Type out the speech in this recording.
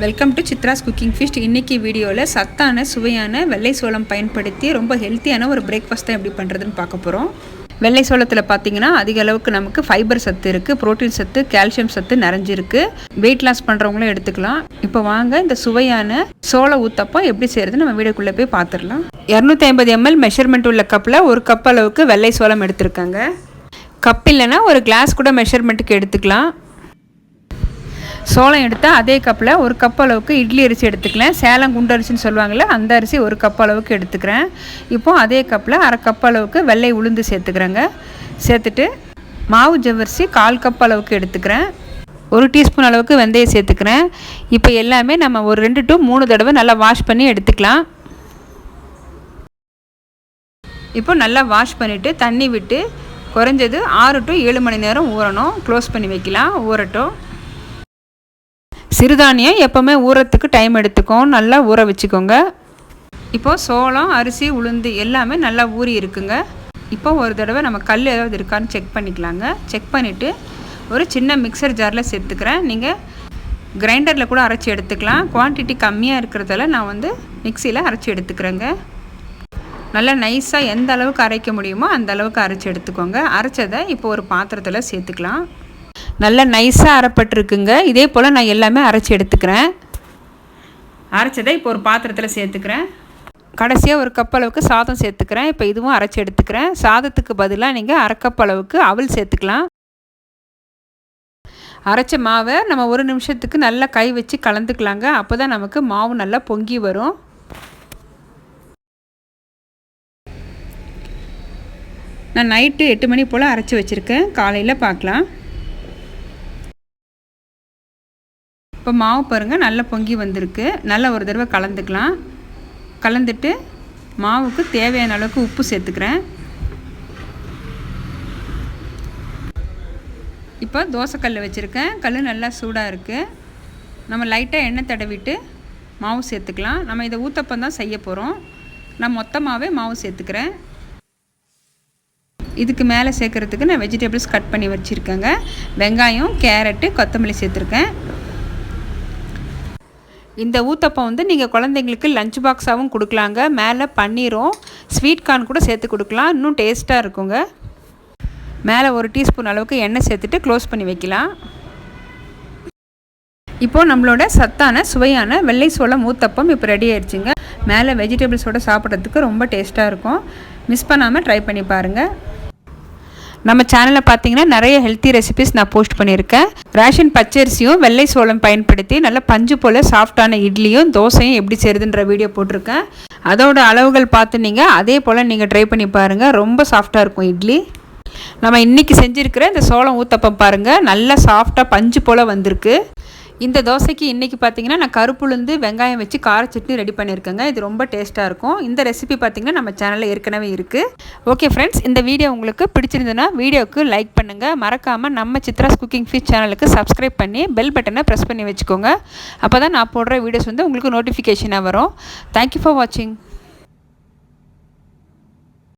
Welcome to Chitra's cooking feast. இன்றைக்கி வீடியோவில் சத்தான சுவையான வெள்ளை சோளம் பயன்படுத்தி ரொம்ப ஹெல்த்தியான ஒரு பிரேக்ஃபாஸ்ட் தான் எப்படி பண்ணுறதுன்னு பார்க்க போகிறோம். வெள்ளை சோளத்தில் பார்த்திங்கன்னா அதிக அளவுக்கு நமக்கு ஃபைபர் சத்து இருக்குது, ப்ரோட்டீன் சத்து, கால்சியம் சத்து நிறைஞ்சிருக்கு. வெயிட் லாஸ் பண்ணுறவங்களும் எடுத்துக்கலாம். இப்போ வாங்க இந்த சுவையான சோள ஊத்தப்பம் எப்படி செய்கிறது நம்ம வீடியோக்குள்ளே போய் பார்த்துடலாம். 250 ml மெஷர்மெண்ட் உள்ள கப்பில் ஒரு கப் அளவுக்கு வெள்ளை சோளம் எடுத்துருக்காங்க. கப் இல்லைன்னா ஒரு கிளாஸ் கூட மெஷர்மெண்ட்டுக்கு எடுத்துக்கலாம். சோளம் எடுத்தால் அதே கப்பில் ஒரு கப் அளவுக்கு இட்லி அரிசி எடுத்துக்கலாம். சேலம் குண்டு அரிசின்னு சொல்லுவாங்கள்ல, அந்த அரிசி ஒரு கப் அளவுக்கு எடுத்துக்கிறேன். இப்போது அதே கப்பில் அரை கப் அளவுக்கு வெள்ளை உளுந்து சேர்த்துக்கிறேங்க. சேர்த்துட்டு மாவு ஜவ்வரிசி 1/4 கப் அளவுக்கு எடுத்துக்கிறேன். 1 டீஸ்பூன் அளவுக்கு வெந்தயம் சேர்த்துக்கிறேன். இப்போ எல்லாமே நம்ம ஒரு 2 to 3 தடவை நல்லா வாஷ் பண்ணி எடுத்துக்கலாம். இப்போ நல்லா வாஷ் பண்ணிவிட்டு தண்ணி விட்டு குறைஞ்சது 6 to 7 மணி நேரம் ஊறணும். க்ளோஸ் பண்ணி வைக்கலாம், ஊறட்டும். சிறுதானியம் எப்போவுமே ஊறத்துக்கு டைம் எடுத்துக்கும், நல்லா ஊற வச்சுக்கோங்க. இப்போது சோளம், அரிசி, உளுந்து எல்லாமே நல்லா ஊறி இருக்குங்க. இப்போ ஒரு தடவை நம்ம கல் ஏதாவது இருக்கான்னு செக் பண்ணிக்கலாங்க. செக் பண்ணிவிட்டு ஒரு சின்ன மிக்சர் ஜாரில் சேர்த்துக்கிறேன். நீங்கள் கிரைண்டரில் கூட அரைச்சி எடுத்துக்கலாம். குவான்டிட்டி கம்மியாக இருக்கிறதால நான் மிக்சியில் அரைச்சி எடுத்துக்கிறேங்க. நல்லா நைஸாக எந்த அளவுக்கு அரைக்க முடியுமோ அந்த அளவுக்கு அரைச்சி எடுத்துக்கோங்க. அரைச்சதை இப்போ ஒரு பாத்திரத்தில் சேர்த்துக்கலாம். நல்லா நைஸாக அரைப்பட்டுருக்குங்க. இதே போல் நான் எல்லாமே அரைச்சி எடுத்துக்கிறேன். அரைச்சதை இப்போ ஒரு பாத்திரத்தில் சேர்த்துக்கிறேன். கடைசியாக ஒரு கப் அளவுக்கு சாதம் சேர்த்துக்கிறேன். இப்போ இதுவும் அரைச்சி எடுத்துக்கிறேன். சாதத்துக்கு பதிலாக நீங்கள் அரை கப் அளவுக்கு அவல் சேர்த்துக்கலாம். அரைச்ச மாவை நம்ம 1 நிமிஷத்துக்கு நல்லா கை வச்சு கலந்துக்கலாங்க. அப்போ தான் நமக்கு மாவு நல்லா பொங்கி வரும். நான் நைட்டு 8 மணி போல் அரைச்சி வச்சுருக்கேன். காலையில் பார்க்கலாம். இப்போ மாவு பாருங்கள் நல்லா பொங்கி வந்திருக்கு. நல்லா ஒரு தடவை கலந்துக்கலாம். கலந்துட்டு மாவுக்கு தேவையான அளவுக்கு உப்பு சேர்த்துக்கிறேன். இப்போ தோசைக்கல் வச்சுருக்கேன். கல் நல்லா சூடாக இருக்குது. நம்ம லைட்டாக எண்ணெய் தடவிட்டு மாவு சேர்த்துக்கலாம். நம்ம இதை ஊத்தப்பம் தான் செய்ய போகிறோம். நான் மொத்தமாகவே மாவு சேர்த்துக்கிறேன். இதுக்கு மேலே சேர்க்குறதுக்கு நான் வெஜிடபிள்ஸ் கட் பண்ணி வச்சுருக்கேங்க. வெங்காயம், கேரட்டு, கொத்தமல்லி சேர்த்துருக்கேன். இந்த ஊத்தப்பம் நீங்கள் குழந்தைங்களுக்கு லஞ்ச் பாக்ஸாகவும் கொடுக்கலாங்க. மேலே பன்னீரும் ஸ்வீட் கார்ன் கூட சேர்த்து கொடுக்கலாம். இன்னும் டேஸ்ட்டாக இருக்குங்க. மேலே 1 டீஸ்பூன் அளவுக்கு எண்ணெய் சேர்த்துட்டு க்ளோஸ் பண்ணி வைக்கலாம். இப்போது நம்மளோட சத்தான சுவையான வெள்ளை சோளம் ஊத்தப்பம் இப்போ ரெடி ஆயிடுச்சுங்க. மேலே வெஜிடபிள்ஸோடு சாப்பிட்றதுக்கு ரொம்ப டேஸ்ட்டாக இருக்கும். மிஸ் பண்ணாமல் ட்ரை பண்ணி பாருங்கள். நம்ம சேனலில் பார்த்தீங்கன்னா நிறைய ஹெல்த்தி ரெசிபிஸ் நான் போஸ்ட் பண்ணியிருக்கேன். ரேஷன் பச்சரிசியும் வெள்ளை சோளம் பயன்படுத்தி நல்ல பஞ்சு போல் சாஃப்டான இட்லியும் தோசையும் எப்படி செய்யுதுன்ற வீடியோ போட்டிருக்கேன். அதோட அளவுகள் பார்த்து நீங்கள் அதே போல் நீங்கள் ட்ரை பண்ணி பாருங்கள். ரொம்ப சாஃப்டாக இருக்கும் இட்லி. நம்ம இன்றைக்கி செஞ்சுருக்கிற இந்த சோளம் ஊத்தப்பம் பாருங்கள், நல்லா சாஃப்டாக பஞ்சு போல் வந்திருக்கு. இந்த தோசைக்கு இன்றைக்கி பார்த்தீங்கன்னா நான் கருப்புளுந்து வெங்காயம் வச்சு கார சட்னி ரெடி பண்ணியிருக்கேங்க. இது ரொம்ப டேஸ்ட்டாக இருக்கும். இந்த ரெசிபி பார்த்திங்கன்னா நம்ம சேனலில் ஏற்கனவே இருக்குது. ஓகே ஃப்ரெண்ட்ஸ், இந்த வீடியோ உங்களுக்கு பிடிச்சிருந்ததுன்னா வீடியோவுக்கு லைக் பண்ணுங்கள். மறக்காமல் நம்ம சித்ராஸ் குக்கிங் ஃபீஸ்ட் சேனலுக்கு சப்ஸ்கிரைப் பண்ணி பெல் பட்டனை ப்ரெஸ் பண்ணி வச்சுக்கோங்க. அப்போ தான் நான் போடுற வீடியோஸ் உங்களுக்கு நோட்டிஃபிகேஷனாக வரும். தேங்க்யூ ஃபார் வாட்சிங்.